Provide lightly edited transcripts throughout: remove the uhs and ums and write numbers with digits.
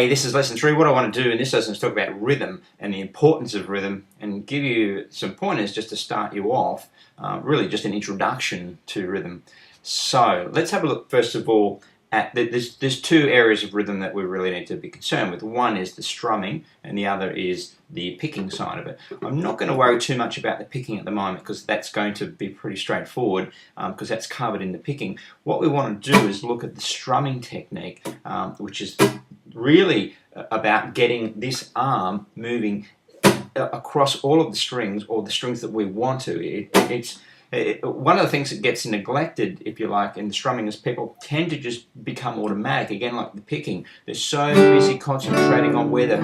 Hey, this is lesson 3. What I want to do in this lesson is talk about rhythm and the importance of rhythm and give you some pointers just to start you off, really just an introduction to rhythm. So let's have a look first of all at there's two areas of rhythm that we really need to be concerned with. One is the strumming and the other is the picking side of it. I'm not going to worry too much about the picking at the moment because that's going to be pretty straightforward because that's covered in the picking. What we want to do is look at the strumming technique, which is really about getting this arm moving across all of the strings, or the strings that we want to. One of the things that gets neglected, if you like, in the strumming is people tend to just become automatic, again like the picking. They're so busy concentrating on where the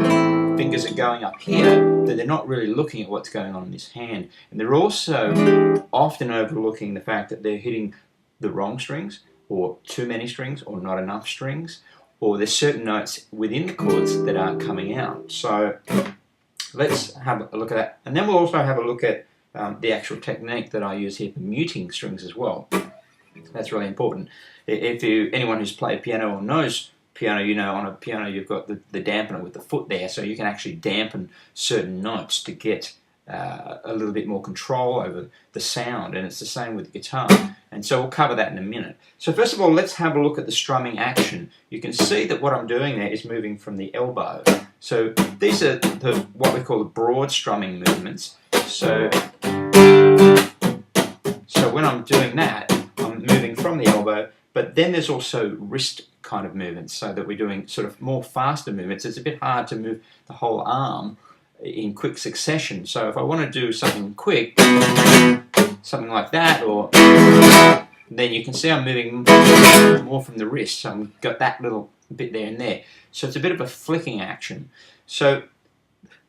fingers are going up here that they're not really looking at what's going on in this hand. And they're also often overlooking the fact that they're hitting the wrong strings, or too many strings, or not enough strings, or there's certain notes within the chords that aren't coming out. So let's have a look at that. And then we'll also have a look at the actual technique that I use here for muting strings as well. That's really important. If anyone who's played piano or knows piano, you know on a piano you've got the dampener with the foot there, so you can actually dampen certain notes to get a little bit more control over the sound, and it's the same with the guitar. And so we'll cover that in a minute. So first of all, let's have a look at the strumming action. You can see that what I'm doing there is moving from the elbow. So these are what we call the broad strumming movements. So when I'm doing that, I'm moving from the elbow, but then there's also wrist kind of movements, so that we're doing sort of more faster movements. It's a bit hard to move the whole arm in quick succession. So if I want to do something quick, something like that, or then you can see I'm moving more from the wrist. So I've got that little bit there and there. So it's a bit of a flicking action. So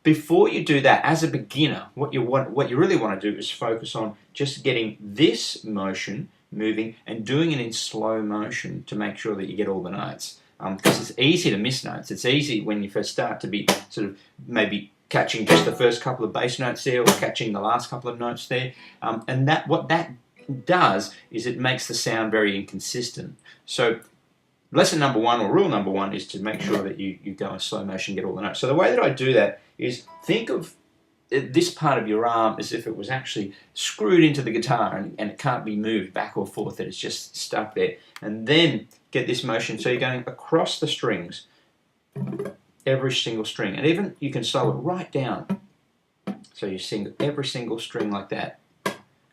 before you do that, as a beginner, what you really want to do is focus on just getting this motion moving and doing it in slow motion to make sure that you get all the notes. Because it's easy to miss notes. It's easy when you first start to be sort of maybe catching just the first couple of bass notes there, or catching the last couple of notes there. And what that does is it makes the sound very inconsistent. So lesson number 1, or rule number 1, is to make sure that you go in slow motion, get all the notes. So the way that I do that is think of this part of your arm as if it was actually screwed into the guitar and it can't be moved back or forth, that it's just stuck there. And then get this motion, so you're going across the strings, every single string, and even you can slow it right down. So you sing every single string like that.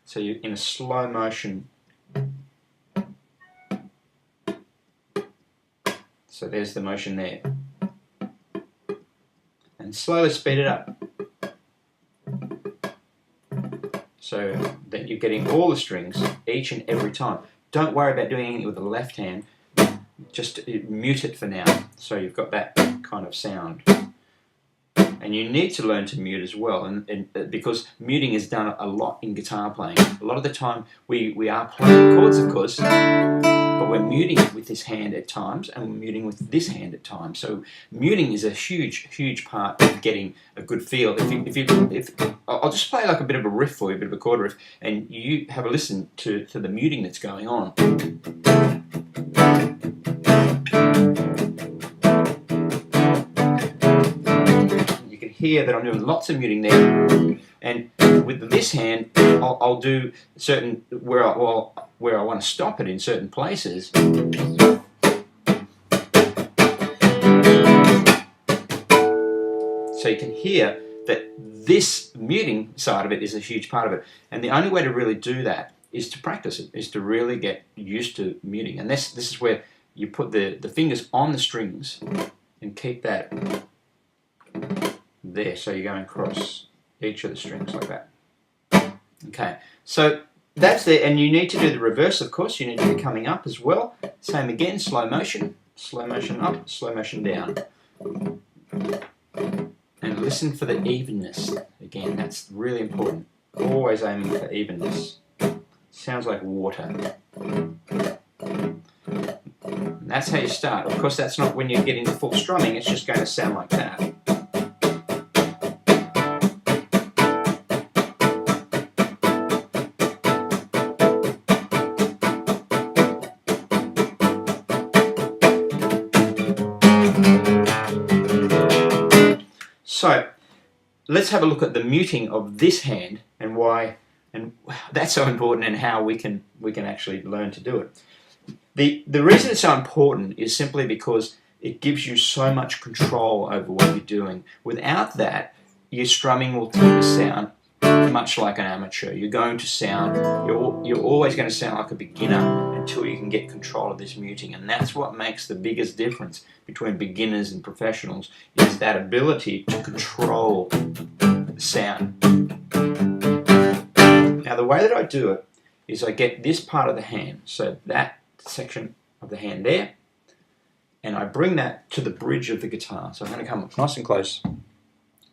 So you're in a slow motion. So there's the motion there. And slowly speed it up. So that you're getting all the strings each and every time. Don't worry about doing anything with the left hand. Just mute it for now. So you've got that kind of sound. And you need to learn to mute as well, and because muting is done a lot in guitar playing. A lot of the time we are playing chords, of course, but we're muting with this hand at times, and we're muting with this hand at times. So muting is a huge part of getting a good feel. I'll just play like a bit of a riff for you, a bit of a chord riff, and you have a listen to the muting that's going on. Here that I'm doing lots of muting there, and with this hand I'll do certain where I want to stop it in certain places. So you can hear that this muting side of it is a huge part of it, and the only way to really do that is to practice it, is to really get used to muting. And this is where you put the fingers on the strings and keep that there, so you're going across each of the strings like that. Okay, so that's it, and you need to do the reverse, of course. You need to be coming up as well. Same again, slow motion up, slow motion down. And listen for the evenness. Again, that's really important. Always aiming for evenness. Sounds like water. And that's how you start. Of course, that's not when you get into full strumming, it's just going to sound like that. let's have a look at the muting of this hand and why, and that's so important, and how we can actually learn to do it. The reason it's so important is simply because it gives you so much control over what you're doing. Without that, your strumming will tend to sound much like an amateur. You're going to sound, you're always going to sound like a beginner until you can get control of this muting, and that's what makes the biggest difference between beginners and professionals, is that ability to control the sound. Now the way that I do it is I get this part of the hand, so that section of the hand there, and I bring that to the bridge of the guitar. So I'm going to come up nice and close.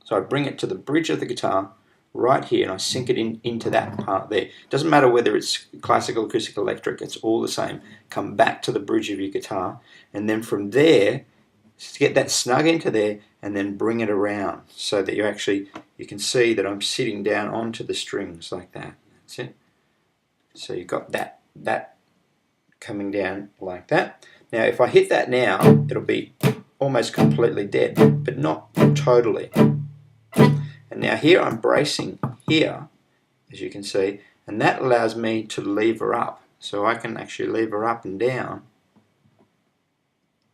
So I bring it to the bridge of the guitar right here, and I sink it into that part there. Doesn't matter whether it's classical, acoustic, electric, it's all the same. Come back to the bridge of your guitar, and then from there, get that snug into there, and then bring it around so that you can see that I'm sitting down onto the strings like that. That's it. So you've got that coming down like that. Now if I hit that now, it'll be almost completely dead, but not totally. And now here I'm bracing here, as you can see, and that allows me to lever up. So I can actually lever up and down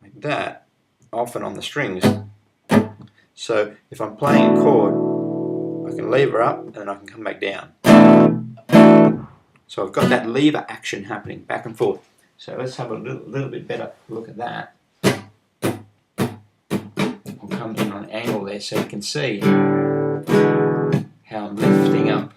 like that, off and on the strings. So if I'm playing a chord, I can lever up and then I can come back down. So I've got that lever action happening back and forth. So let's have a little bit better look at that. I'll come in on an angle there so you can see how I'm lifting up.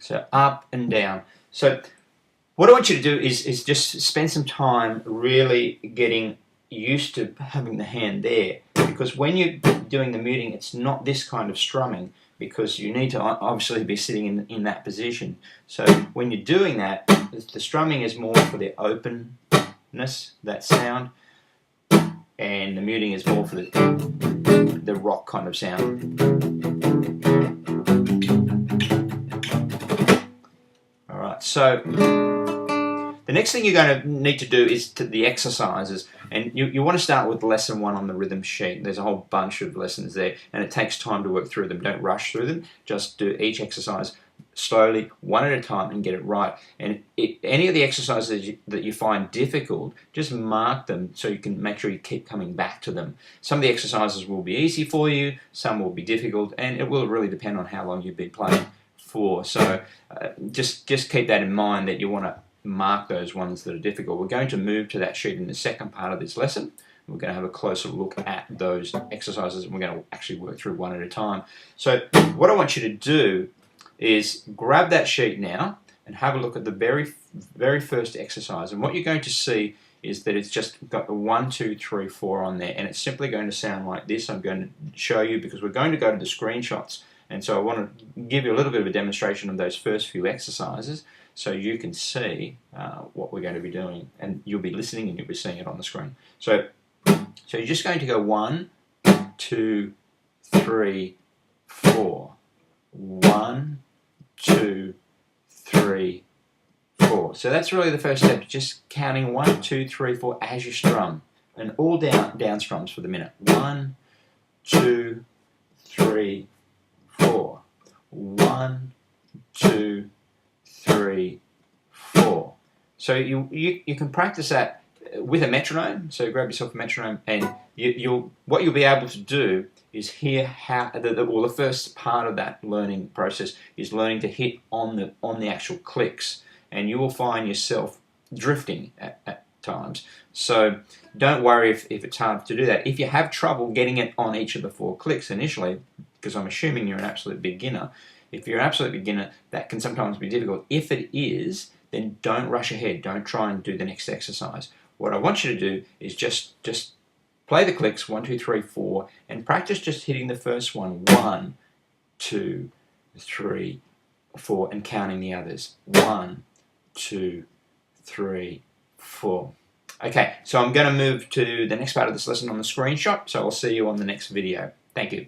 So up and down. So what I want you to do is just spend some time really getting used to having the hand there, because when you're doing the muting, it's not this kind of strumming, because you need to obviously be sitting in that position. So when you're doing that, the strumming is more for the openness, that sound, and the muting is more for the rock kind of sound. Alright, so the next thing you're going to need to do is the exercises, and you want to start with lesson 1 on the rhythm sheet. There's a whole bunch of lessons there, and it takes time to work through them. Don't rush through them, just do each exercise slowly, one at a time, and get it right. And any of the exercises that you find difficult, just mark them so you can make sure you keep coming back to them. Some of the exercises will be easy for you, some will be difficult, and it will really depend on how long you've been playing for. So just keep that in mind, that you want to mark those ones that are difficult. We're going to move to that sheet in the second part of this lesson. We're going to have a closer look at those exercises, and we're going to actually work through one at a time. So what I want you to do is grab that sheet now and have a look at the very first exercise, and what you're going to see is that it's just got the 1, 2, 3, 4 on there, and it's simply going to sound like this. I'm going to show you, because we're going to go to the screenshots, and so I want to give you a little bit of a demonstration of those first few exercises so you can see what we're going to be doing, and you'll be listening and you'll be seeing it on the screen. So you're just going to go 1, 2, 3, 4. 1, 2, 3, 4. So that's really the first step, just counting 1, 2, 3, 4 as you strum, and all down strums for the minute. 1, 2, 3, 4. 1, 2, 3, 4. So you can practice that with a metronome. So grab yourself a metronome, and what you'll be able to do is hear how the first part of that learning process is learning to hit on the actual clicks, and you will find yourself drifting at times. So don't worry if it's hard to do that. If you have trouble getting it on each of the 4 clicks initially, because I'm assuming you're an absolute beginner, if you're an absolute beginner, that can sometimes be difficult. If it is, then don't rush ahead. Don't try and do the next exercise. What I want you to do is just play the clicks 1, 2, 3, 4, and practice just hitting the first one. 1, 2, 3, 4, and counting the others. 1, 2, 3, 4. Okay, so I'm going to move to the next part of this lesson on the screenshot, so I'll see you on the next video. Thank you.